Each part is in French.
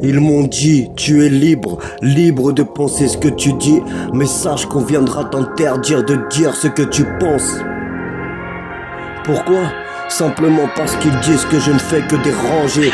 Ils m'ont dit, tu es libre, libre de penser ce que tu dis, mais sache qu'on viendra t'interdire de dire ce que tu penses. Pourquoi? Simplement parce qu'ils disent que je ne fais que déranger.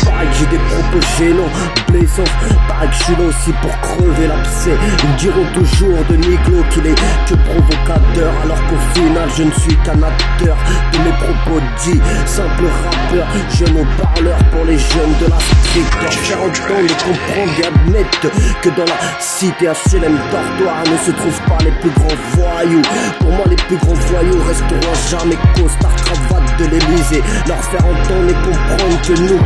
Pareil que j'ai des propos gênants, blessants. Pareil que je suis là aussi pour crever l'abcès. Ils diront toujours de Niglo qu'il est que provocateur, alors qu'au final je ne suis qu'un acteur de mes propos dits. Simple rappeur, jeune au parleur pour les jeunes de la street. Leur faire entendre et comprendre et admettre que dans la cité HLM dortoir ne se trouvent pas les plus grands voyous. Pour moi les plus grands voyous resteront jamais costard cravate de l'Elysée. Leur faire entendre et comprendre que nous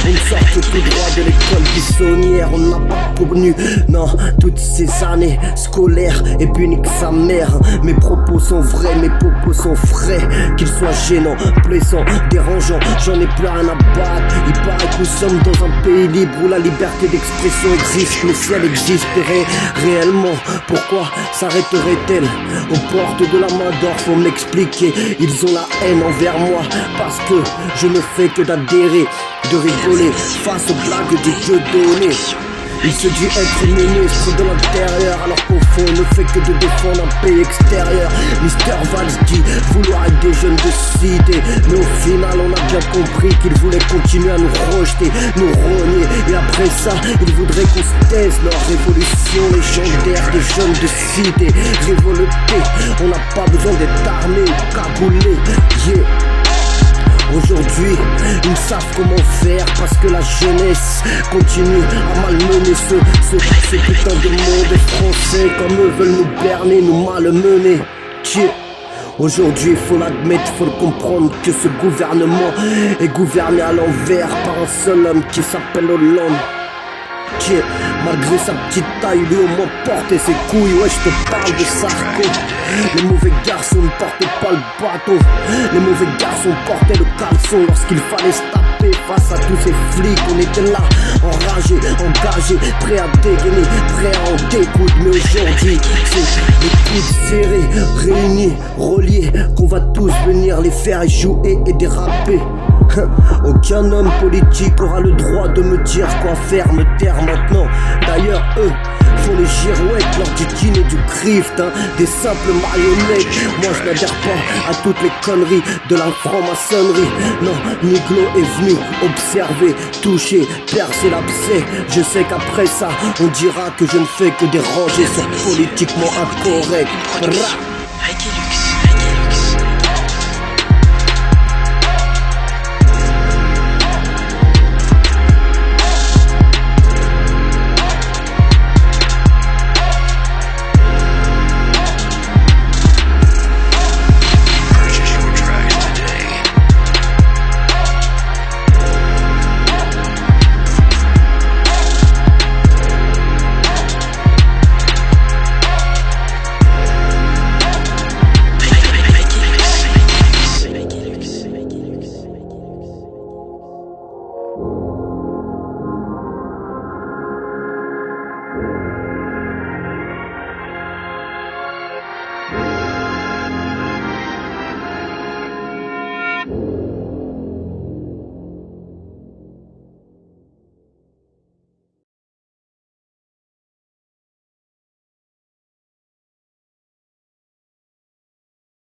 on ne sort que tout droit de l'école buissonnière. On n'a pas connu, non, toutes ces années scolaires. Et puis nique sa mère. Mes propos sont vrais, mes propos sont frais. Qu'ils soient gênants, blessants, dérangeants, j'en ai plus rien à battre. Il paraît que nous sommes dans un pays libre où la liberté d'expression existe. Mais si elle existerait réellement, pourquoi s'arrêterait-elle aux portes de la main d'or? Faut m'expliquer, ils ont la haine envers moi parce que je ne fais que d'adhérer, de rigoler face aux blagues du Dieu donné. Il se dit être ministre de l'Intérieur alors qu'au fond il ne fait que de défendre un pays extérieur. Mister Valls dit vouloir être des jeunes de cité, mais au final on a bien compris qu'il voulait continuer à nous rejeter, nous rogner. Et après ça il voudrait qu'on se taise. Leur révolution légendaire des jeunes de cité révoltés. On n'a pas besoin d'être armé ou cagoulé, yeah. Aujourd'hui, ils savent comment faire parce que la jeunesse continue à malmener ce putain de monde français. Comme eux veulent nous berner, nous malmener. Aujourd'hui, faut l'admettre, faut le comprendre que ce gouvernement est gouverné à l'envers par un seul homme qui s'appelle Hollande. Malgré sa petite taille, lui au moins portait ses couilles. Ouais, je te parle de Sarko. Les mauvais garçons ne portaient pas le bâton. Les mauvais garçons portaient le caleçon lorsqu'il fallait se taper face à tous ces flics. On était là, enragés, engagés, prêts à dégainer, prêts à en découdre. Mais aujourd'hui, c'est les coudes serrés, réunis, reliés, qu'on va tous venir les faire jouer et déraper. Aucun homme politique aura le droit de me dire quoi faire, me taire maintenant. D'ailleurs eux font les girouettes lors du dîner du Crift, des simples marionnettes. Moi je n'adhère pas à toutes les conneries de la franc-maçonnerie. Non, Niglo est venu observer, toucher, percer l'abcès. Je sais qu'après ça on dira que je ne fais que déranger sur politiquement incorrect.